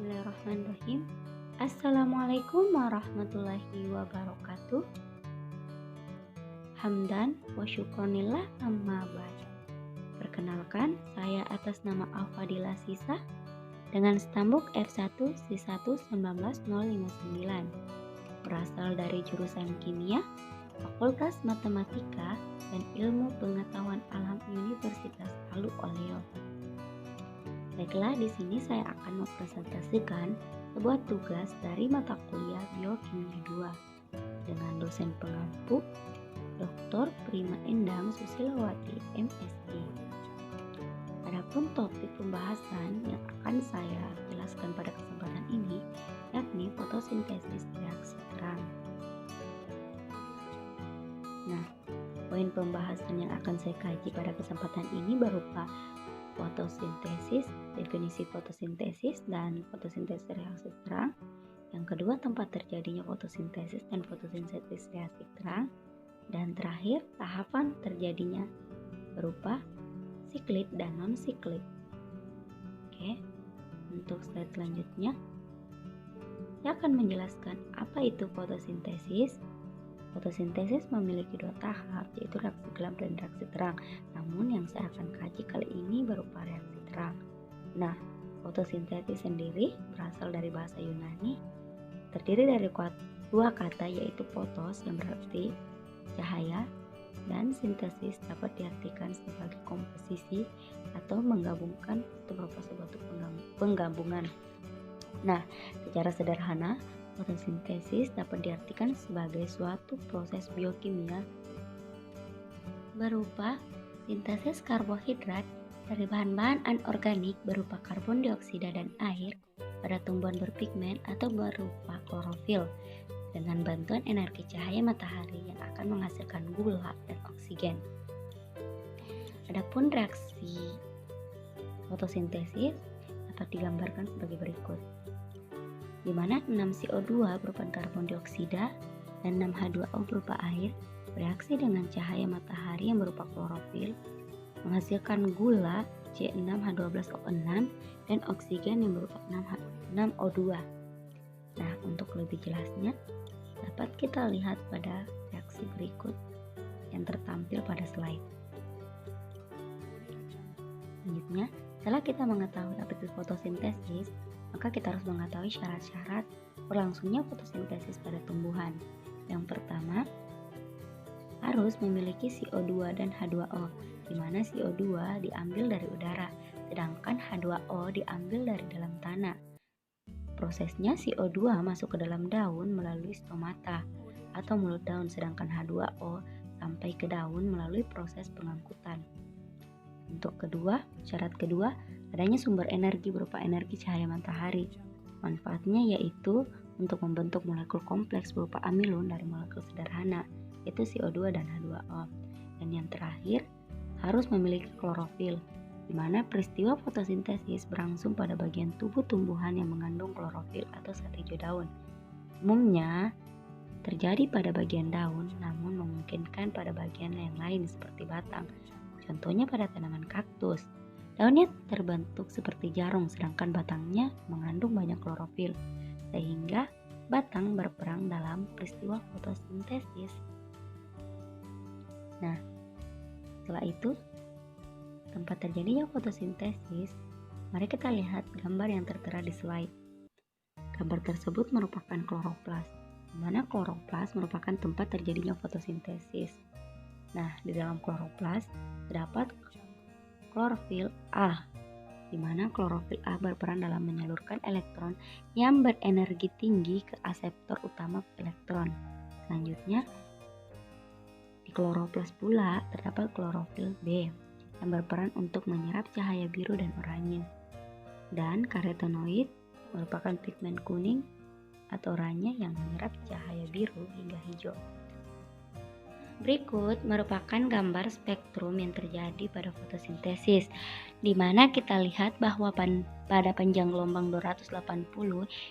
Bismillahirrahmanirrahim. Assalamualaikum warahmatullahi wabarakatuh. Hamdan wa syukronillah amma ba'd. Perkenalkan, saya atas nama Al-Fadila Sisa dengan stambuk F1 C1 19059. Berasal dari jurusan Kimia, Fakultas Matematika dan Ilmu Pengetahuan Alam Universitas Halu Oleo. Baiklah, di sini saya akan mempresentasikan sebuah tugas dari mata kuliah Biokimia 2 dengan dosen pengampu Dr. Prima Endang Susilawati, MSc. Adapun topik pembahasan yang akan saya jelaskan pada kesempatan ini yakni fotosintesis reaksi terang. Nah, poin pembahasan yang akan saya kaji pada kesempatan ini berupa fotosintesis, definisi fotosintesis dan fotosintesis reaksi terang. Yang kedua, tempat terjadinya fotosintesis dan fotosintesis reaksi terang. Dan terakhir, tahapan terjadinya berupa siklik dan non-siklik. Oke, untuk slide selanjutnya saya akan menjelaskan apa itu fotosintesis. Fotosintesis memiliki dua tahap, yaitu reaksi gelap dan reaksi terang. Namun yang saya akan kaji kali ini berupa reaksi terang. Nah, fotosintesis sendiri berasal dari bahasa Yunani, terdiri dari dua kata, yaitu photos yang berarti cahaya dan sintesis dapat diartikan sebagai komposisi atau menggabungkan atau berupa suatu penggabungan. Nah, secara sederhana, fotosintesis dapat diartikan sebagai suatu proses biokimia berupa sintesis karbohidrat dari bahan-bahan anorganik berupa karbon dioksida dan air pada tumbuhan berpigmen atau berupa klorofil dengan bantuan energi cahaya matahari yang akan menghasilkan gula dan oksigen. Adapun reaksi fotosintesis dapat digambarkan sebagai berikut, di mana 6CO2 berupa karbon dioksida dan 6H2O berupa air bereaksi dengan cahaya matahari yang berupa klorofil menghasilkan gula C6H12O6 dan oksigen yang berupa 6O2. Nah, untuk lebih jelasnya dapat kita lihat pada reaksi berikut yang tertampil pada slide. Selanjutnya, setelah kita mengetahui apa itu fotosintesis, maka kita harus mengetahui syarat-syarat berlangsungnya fotosintesis pada tumbuhan. Yang pertama, harus memiliki CO2 dan H2O, di mana CO2 diambil dari udara, sedangkan H2O diambil dari dalam tanah. Prosesnya CO2 masuk ke dalam daun melalui stomata atau mulut daun, sedangkan H2O sampai ke daun melalui proses pengangkutan. Untuk syarat kedua, adanya sumber energi berupa energi cahaya matahari. Manfaatnya yaitu untuk membentuk molekul kompleks berupa amilon dari molekul sederhana, yaitu CO2 dan H2O. Dan yang terakhir, harus memiliki klorofil, di mana peristiwa fotosintesis berlangsung pada bagian tubuh tumbuhan yang mengandung klorofil atau zat hijau daun. Umumnya terjadi pada bagian daun, namun memungkinkan pada bagian yang lain seperti batang. Contohnya pada tanaman kaktus, daunnya terbentuk seperti jarum, sedangkan batangnya mengandung banyak klorofil, sehingga batang berperan dalam peristiwa fotosintesis. Nah, setelah itu, tempat terjadinya fotosintesis, mari kita lihat gambar yang tertera di slide. Gambar tersebut merupakan kloroplas, di mana kloroplas merupakan tempat terjadinya fotosintesis. Nah, di dalam kloroplas terdapat klorofil A, di mana klorofil A berperan dalam menyalurkan elektron yang berenergi tinggi ke aseptor utama elektron. Selanjutnya, di kloroplas pula terdapat klorofil B yang berperan untuk menyerap cahaya biru dan oranye. Dan karotenoid merupakan pigmen kuning atau oranye yang menyerap cahaya biru hingga hijau. Berikut merupakan gambar spektrum yang terjadi pada fotosintesis, di mana kita lihat bahwa pada panjang gelombang 280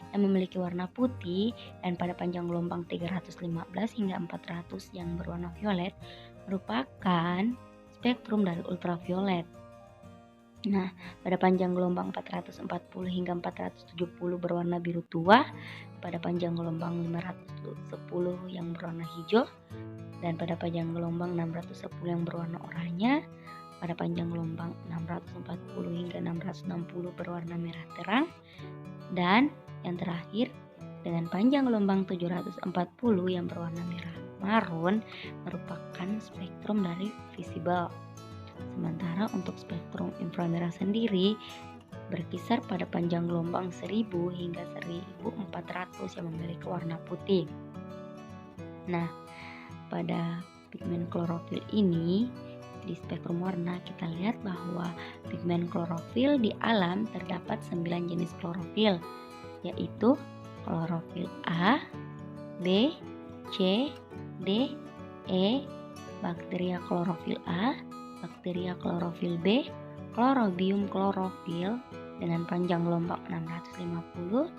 yang memiliki warna putih dan pada panjang gelombang 315 hingga 400 yang berwarna violet merupakan spektrum dari ultraviolet. Nah, pada panjang gelombang 440 hingga 470 berwarna biru tua, pada panjang gelombang 510 yang berwarna hijau, dan pada panjang gelombang 610 yang berwarna oranye, pada panjang gelombang 640 hingga 660 berwarna merah terang, dan yang terakhir dengan panjang gelombang 740 yang berwarna merah marun merupakan spektrum dari visible. Sementara untuk spektrum inframerah sendiri berkisar pada panjang gelombang 1000 hingga 1400 yang memiliki warna putih. Nah, pada pigmen klorofil ini di spektrum warna kita lihat bahwa pigmen klorofil di alam terdapat 9 jenis klorofil, yaitu klorofil A, B, C, D, E, bakteria klorofil A, bakteria klorofil B, klorobium klorofil dengan panjang gelombang 650,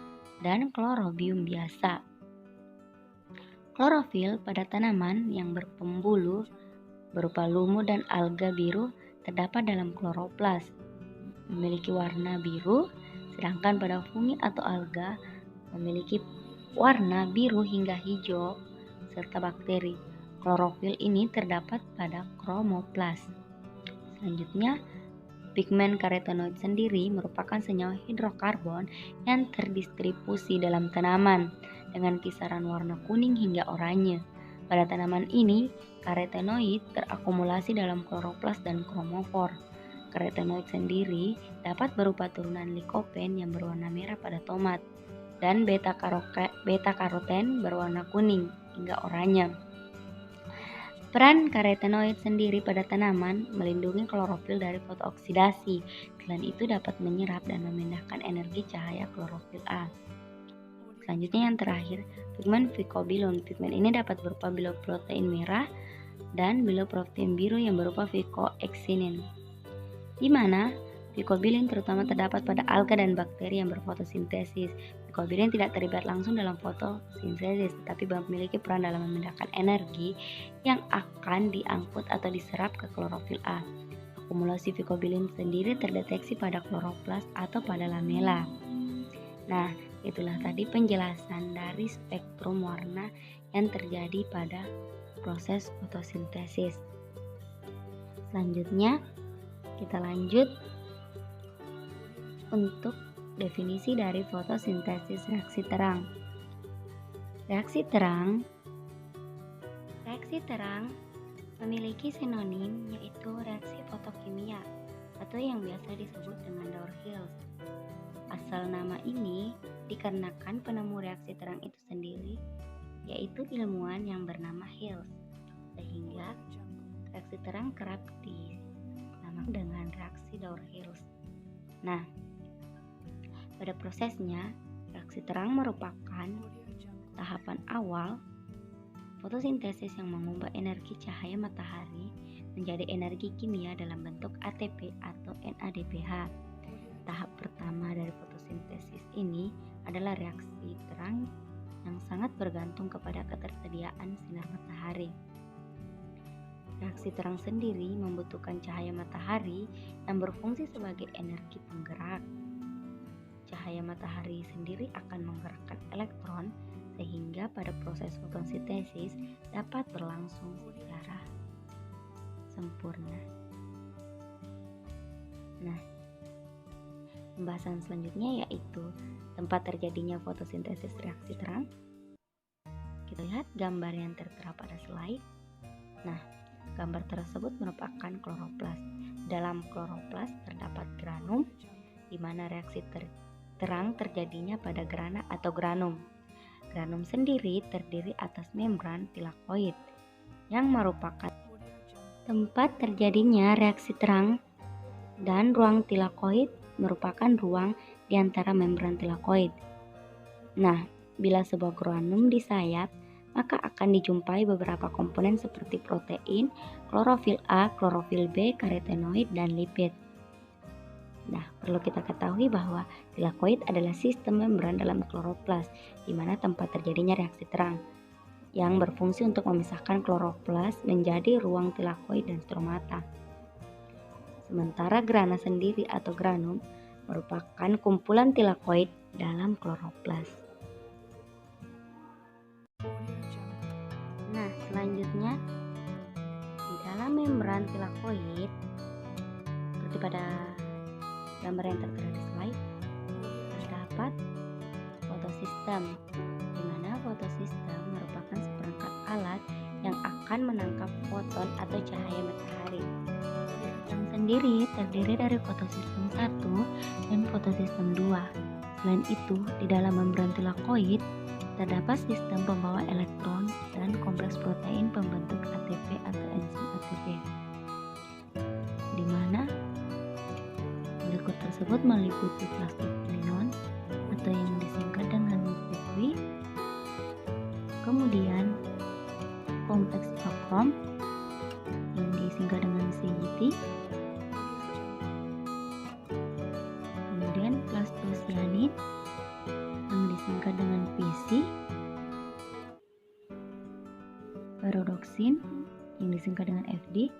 dan klorobium biasa. Klorofil pada tanaman yang berpembuluh berupa lumut dan alga biru terdapat dalam kloroplas, memiliki warna biru, sedangkan pada fungi atau alga memiliki warna biru hingga hijau, serta bakteri klorofil ini terdapat pada kromoplas. Selanjutnya, pigmen karotenoid sendiri merupakan senyawa hidrokarbon yang terdistribusi dalam tanaman dengan kisaran warna kuning hingga oranye. Pada tanaman ini, karotenoid terakumulasi dalam kloroplas dan kromofor. Karotenoid sendiri dapat berupa turunan likopen yang berwarna merah pada tomat dan beta-karoten berwarna kuning hingga oranye. Peran karotenoid sendiri pada tanaman melindungi klorofil dari fotooksidasi. Selain itu dapat menyerap dan memindahkan energi cahaya klorofil A. Selanjutnya yang terakhir, pigmen vicobilon. Pigmen ini dapat berupa biloprotein merah dan biloprotein biru yang berupa vicoexinin, di mana vicobilin terutama terdapat pada alga dan bakteri yang berfotosintesis. Vicobilin tidak terlibat langsung dalam fotosintesis, tetapi memiliki peran dalam memindahkan energi yang akan diangkut atau diserap ke klorofil A. Akumulasi vicobilin sendiri terdeteksi pada kloroplas atau pada lamela. Nah, itulah tadi penjelasan dari spektrum warna yang terjadi pada proses fotosintesis. Selanjutnya, kita lanjut untuk definisi dari fotosintesis reaksi terang. Reaksi terang memiliki sinonim, yaitu reaksi fotokimia atau yang biasa disebut dengan Doer-Hills. Asal nama ini dikarenakan penemu reaksi terang itu sendiri, yaitu ilmuwan yang bernama Hills, sehingga reaksi terang kerap dinamakan dengan reaksi Doer-Hills. Nah, pada prosesnya, reaksi terang merupakan tahapan awal fotosintesis yang mengubah energi cahaya matahari menjadi energi kimia dalam bentuk ATP atau NADPH. Tahap pertama dari fotosintesis ini adalah reaksi terang yang sangat bergantung kepada ketersediaan sinar matahari. Reaksi terang sendiri membutuhkan cahaya matahari yang berfungsi sebagai energi penggerak. Cahaya matahari sendiri akan menggerakkan elektron sehingga pada proses fotosintesis dapat berlangsung secara sempurna. Nah, pembahasan selanjutnya yaitu tempat terjadinya fotosintesis reaksi terang. Kita lihat gambar yang tertera pada slide. Nah, gambar tersebut merupakan kloroplas. Dalam kloroplas terdapat granum, di mana reaksi terang terjadinya pada grana atau granum. Granum sendiri terdiri atas membran tilakoid yang merupakan tempat terjadinya reaksi terang, dan ruang tilakoid merupakan ruang di antara membran tilakoid. Nah, bila sebuah granum disayat, maka akan dijumpai beberapa komponen seperti protein, klorofil A, klorofil B, karotenoid, dan lipid. Nah, perlu kita ketahui bahwa tilakoid adalah sistem membran dalam kloroplas, di mana tempat terjadinya reaksi terang, yang berfungsi untuk memisahkan kloroplas menjadi ruang tilakoid dan stromata. Sementara grana sendiri atau granum merupakan kumpulan tilakoid dalam kloroplas. Nah, selanjutnya di dalam membran tilakoid seperti pada gambar yang tertera di slide terdapat fotosistem, di mana fotosistem merupakan seperangkat alat yang akan menangkap foton atau cahaya matahari. Sistem sendiri terdiri dari fotosistem 1 dan fotosistem 2. Selain itu, di dalam membran tilakoid terdapat sistem pembawa elektron dan kompleks protein pembentuk ATP atau enzim ATP, di mana molekul tersebut meliputi plastik linon atau yang disingkat dengan PQI, kemudian kompleks citokrom yang disingkat dengan CGT, kemudian plastosianin yang disingkat dengan PC, pyridoksin yang disingkat dengan FD,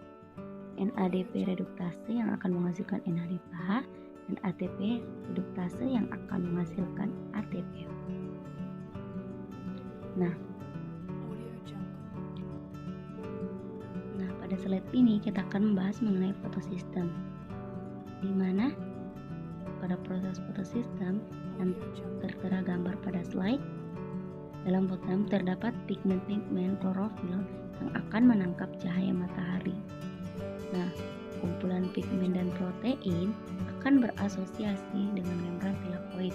NADP reduktase yang akan menghasilkan NADPH, dan ATP reduktase yang akan menghasilkan ATP. Nah, pada slide ini kita akan membahas mengenai fotosistem, di mana pada proses fotosistem yang tertera gambar pada slide, dalam fotosistem terdapat pigmen-pigmen klorofil yang akan menangkap cahaya matahari. Nah, kumpulan pigmen dan protein akan berasosiasi dengan membran tilakoid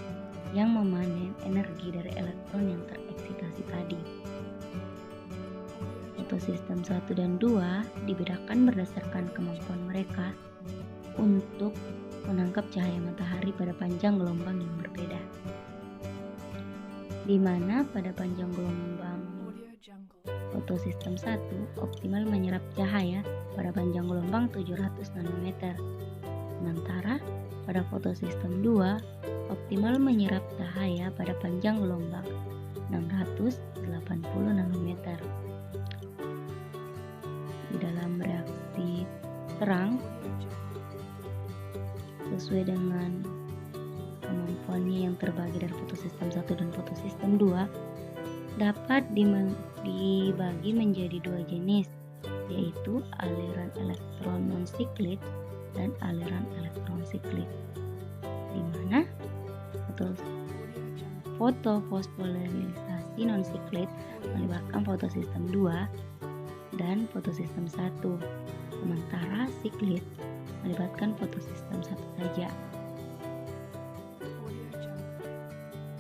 yang memanen energi dari elektron yang tereksitasi tadi. Fotosistem 1 dan 2 dibedakan berdasarkan kemampuan mereka untuk menangkap cahaya matahari pada panjang gelombang yang berbeda, di mana pada panjang gelombang fotosistem 1 optimal menyerap cahaya pada panjang gelombang 700 nanometer, sementara pada fotosistem 2 optimal menyerap cahaya pada panjang gelombang 680 nanometer. Di dalam reaksi terang sesuai dengan kemampuannya yang terbagi dari fotosistem 1 dan fotosistem 2 dapat dibagi menjadi dua jenis, yaitu aliran elektron non-siklit dan aliran elektron siklit, di mana fotofosforilisasi non-siklit melibatkan fotosistem 2 dan fotosistem 1, sementara siklit melibatkan fotosistem 1 saja.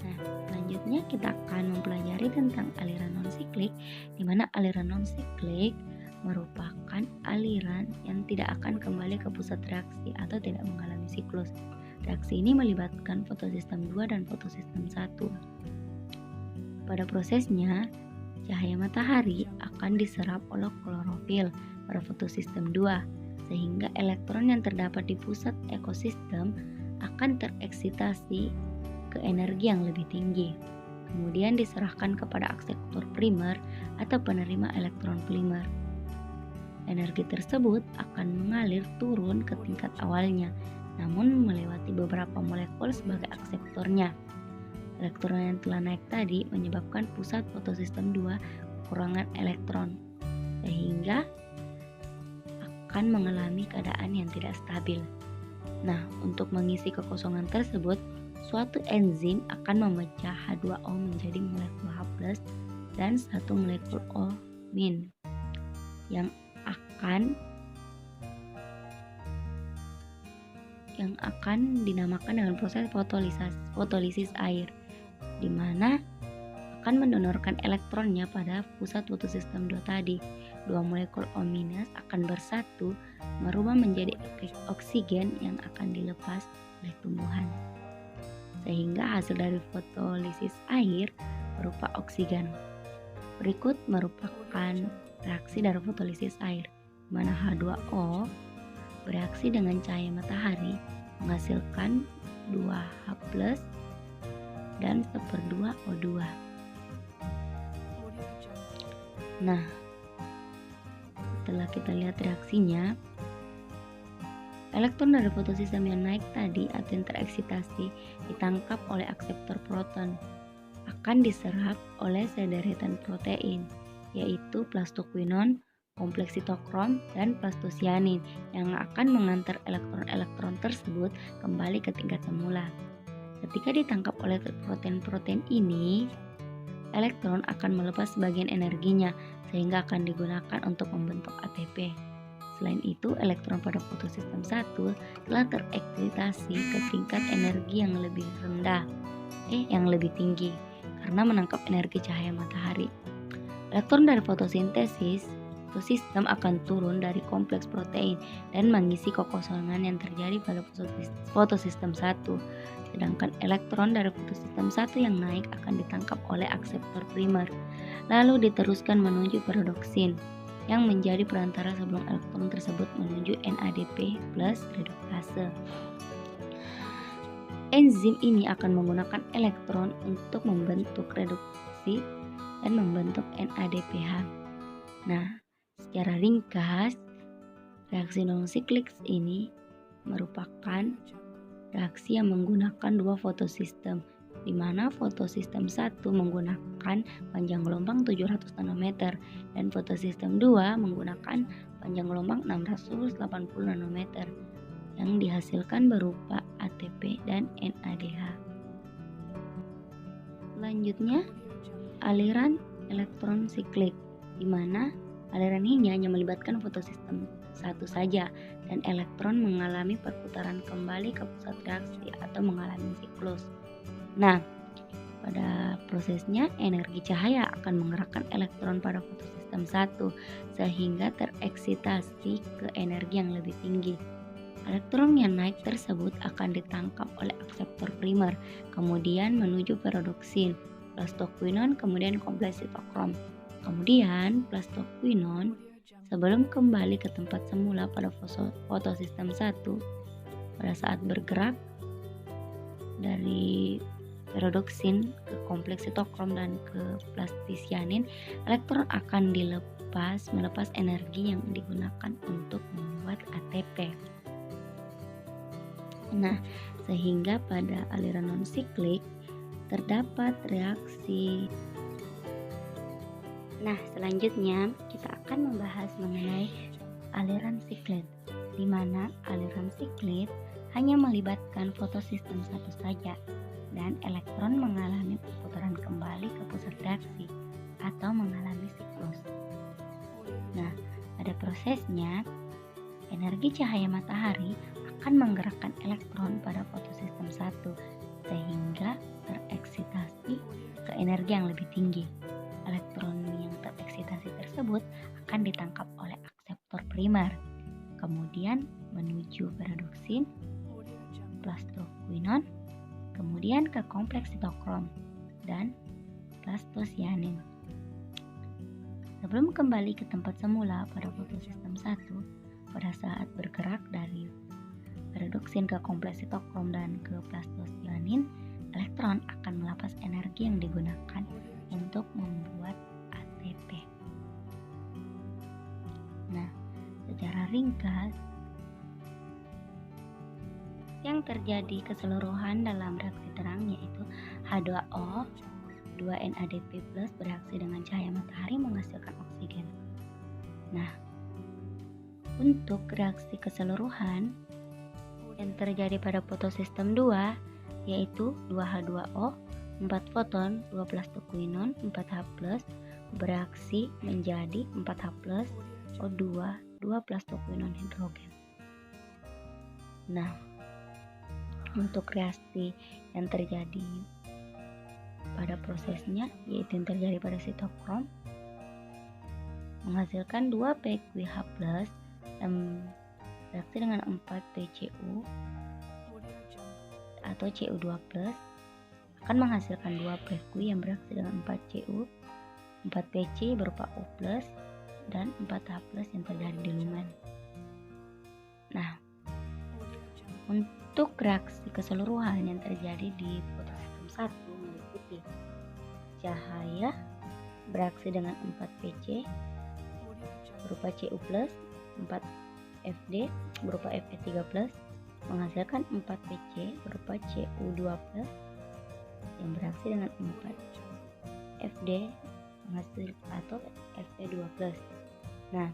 Nah, selanjutnya kita akan mempelajari tentang aliran non-siklik, di mana aliran non-siklik merupakan aliran yang tidak akan kembali ke pusat reaksi atau tidak mengalami siklus. Reaksi ini melibatkan fotosistem 2 dan fotosistem 1. Pada prosesnya, cahaya matahari akan diserap oleh klorofil pada fotosistem 2, sehingga elektron yang terdapat di pusat ekosistem akan tereksitasi ke energi yang lebih tinggi, kemudian diserahkan kepada akseptor primer atau penerima elektron primer. Energi tersebut akan mengalir turun ke tingkat awalnya, namun melewati beberapa molekul sebagai akseptornya. Elektron yang telah naik tadi menyebabkan pusat fotosistem 2 kekurangan elektron, sehingga akan mengalami keadaan yang tidak stabil. Nah, untuk mengisi kekosongan tersebut, suatu enzim akan memecah H2O menjadi molekul H+ dan satu molekul O- yang akan dinamakan dengan proses fotolisis air, di mana akan mendonorkan elektronnya pada pusat fotosistem 2 tadi. Dua molekul O- akan bersatu merubah menjadi oksigen yang akan dilepas oleh tumbuhan, sehingga hasil dari fotolisis air berupa oksigen. Berikut merupakan reaksi dari fotolisis air, di mana H2O bereaksi dengan cahaya matahari menghasilkan 2H+ dan 1/2 O2. Nah, setelah kita lihat reaksinya, Elektron dari fotosistem yang naik tadi atau yang tereksitasi ditangkap oleh akseptor proton, akan diserap oleh sederetan protein, yaitu plastoquinon, kompleks sitokrom, dan plastosianin yang akan mengantar elektron-elektron tersebut kembali ke tingkat semula. Ketika ditangkap oleh protein-protein ini, elektron akan melepas sebagian energinya sehingga akan digunakan untuk membentuk ATP. Selain itu, elektron pada fotosistem 1 telah tereksitasi ke tingkat energi yang lebih rendah, yang lebih tinggi karena menangkap energi cahaya matahari. Elektron dari fotosintesis fotosistem akan turun dari kompleks protein dan mengisi kekosongan yang terjadi pada fotosistem 1. Sedangkan elektron dari fotosistem 1 yang naik akan ditangkap oleh akseptor primer, lalu diteruskan menuju perodoksin yang menjadi perantara sebelum elektron tersebut menuju NADP plus redukase. Enzim ini akan menggunakan elektron untuk membentuk reduksi dan membentuk NADPH. Nah, secara ringkas, reaksi non-siklik ini merupakan reaksi yang menggunakan dua fotosistem, di mana fotosistem 1 menggunakan panjang gelombang 700 nanometer dan fotosistem 2 menggunakan panjang gelombang 680 nanometer yang dihasilkan berupa ATP dan NADH. Selanjutnya, aliran elektron siklik, di mana aliran ini hanya melibatkan fotosistem 1 saja dan elektron mengalami perputaran kembali ke pusat reaksi atau mengalami siklus. Nah, pada prosesnya energi cahaya akan menggerakkan elektron pada fotosistem 1 sehingga tereksitasi ke energi yang lebih tinggi. Elektron yang naik tersebut akan ditangkap oleh akseptor primer, kemudian menuju perodoksin, plastoquinon, kemudian kompleks sitokrom. Kemudian plastoquinon sebelum kembali ke tempat semula pada fotosistem 1, pada saat bergerak dari perodoksin ke kompleks sitokrom dan ke plastisianin, elektron akan melepas energi yang digunakan untuk membuat ATP. Nah, sehingga pada aliran non-siklik terdapat reaksi. Nah, selanjutnya kita akan membahas mengenai aliran siklit, di mana aliran siklit hanya melibatkan fotosistem 1 saja dan elektron mengalami perputaran kembali ke pusat reaksi atau mengalami siklus. Nah, pada prosesnya energi cahaya matahari akan menggerakkan elektron pada fotosistem 1 sehingga tereksitasi ke energi yang lebih tinggi. Elektron yang tereksitasi tersebut akan ditangkap oleh akseptor primer, kemudian menuju perodoksin, plastoquinon, kemudian ke kompleks sitokrom dan plastosianin. Sebelum kembali ke tempat semula pada fotosistem 1, pada saat bergerak dari perodoksin ke kompleks sitokrom dan ke plastosianin, elektron akan melepas energi yang digunakan untuk membuat ATP. Nah, secara ringkas, yang terjadi keseluruhan dalam reaksi terang yaitu H2O, 2NADP+ bereaksi dengan cahaya matahari menghasilkan oksigen. Nah, untuk reaksi keseluruhan yang terjadi pada fotosistem 2 yaitu 2H2O, 4 foton, 2 plastoquinon, 4H+, bereaksi menjadi 4H+, O2, 2 plastoquinon hidrogen. Nah, untuk reaksi yang terjadi pada prosesnya yaitu yang terjadi pada sitokrom menghasilkan 2 PQH+ dan bereaksi dengan 4 PCU atau Cu2+ akan menghasilkan 2 PQ yang bereaksi dengan 4 Cu, 4 PC berupa O+, dan 4H+ yang terjadi di lumen. Nah, untuk reaksi keseluruhan yang terjadi di fotosistem 1 meliputi cahaya bereaksi dengan 4 PC berupa Cu+, 4 FD berupa Fe3+ menghasilkan 4Pc berupa Cu2+ yang bereaksi dengan 4 FD menghasilkan atau Fe2+. Nah,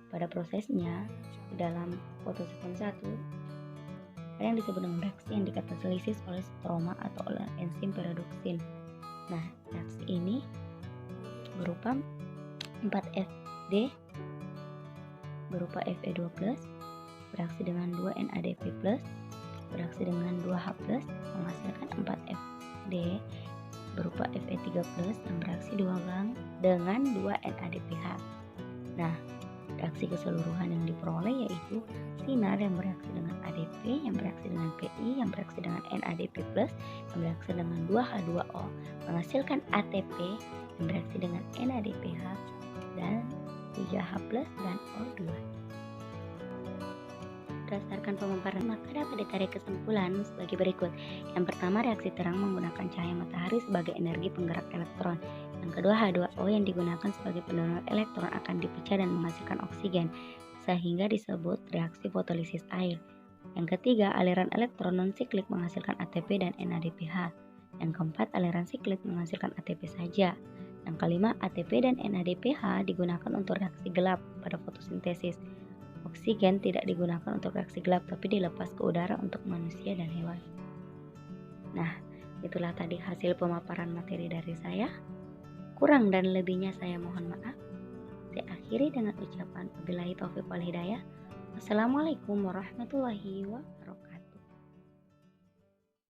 pada prosesnya di dalam fotosintesa 1 ada yang disebut dengan reaksi yang dikatalisis oleh stroma atau oleh enzim peridoksin. Nah, reaksi ini berupa 4FD berupa Fe2+ bereaksi dengan 2 NADP+ bereaksi dengan 2H+ menghasilkan 4FD berupa Fe3+ yang bereaksi dengan 2 NADPH. Nah, reaksi keseluruhan yang diperoleh yaitu sinar yang bereaksi dengan ADP, yang bereaksi dengan Pi, yang bereaksi dengan NADP+, yang bereaksi dengan 2H2O, menghasilkan ATP yang bereaksi dengan NADPH dan 3H+ dan O2. Berdasarkan pemaparan, maka dapat ditarik kesimpulan sebagai berikut. Yang pertama, reaksi terang menggunakan cahaya matahari sebagai energi penggerak elektron. Yang kedua, H2O yang digunakan sebagai pendonor elektron akan dipecah dan menghasilkan oksigen, sehingga disebut reaksi fotolisis air. Yang ketiga, aliran elektron non-siklik menghasilkan ATP dan NADPH. Yang keempat, aliran siklik menghasilkan ATP saja. Yang kelima, ATP dan NADPH digunakan untuk reaksi gelap pada fotosintesis. Oksigen tidak digunakan untuk reaksi gelap, tapi dilepas ke udara untuk manusia dan hewan. Nah, itulah tadi hasil pemaparan materi dari saya. Kurang dan lebihnya saya mohon maaf. Saya akhiri dengan ucapan wabillahi taufiq wal hidayah. Wassalamualaikum warahmatullahi wabarakatuh.